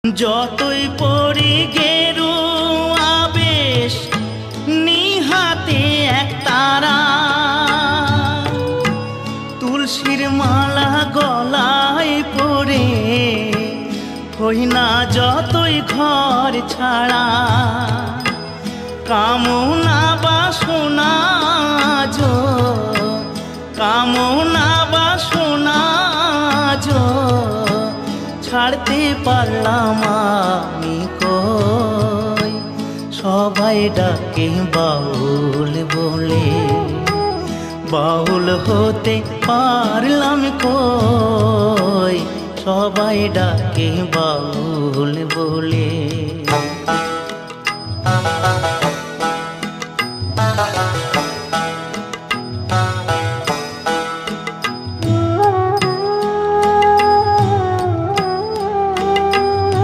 যতই পড়ি গেরুয়া বেশ নিহাতে এক তারা, তুলসীর মালা গলায় পরে হই না যতই ঘর ছাড়া। কামনা বাসনা যো, কামনা বাসনা যো ছাড়তে পারলাম আমি কই। সবাই ডাকে বাউল বলে, বাউল হতে পারলাম কই। সবাই ডাকে বাউল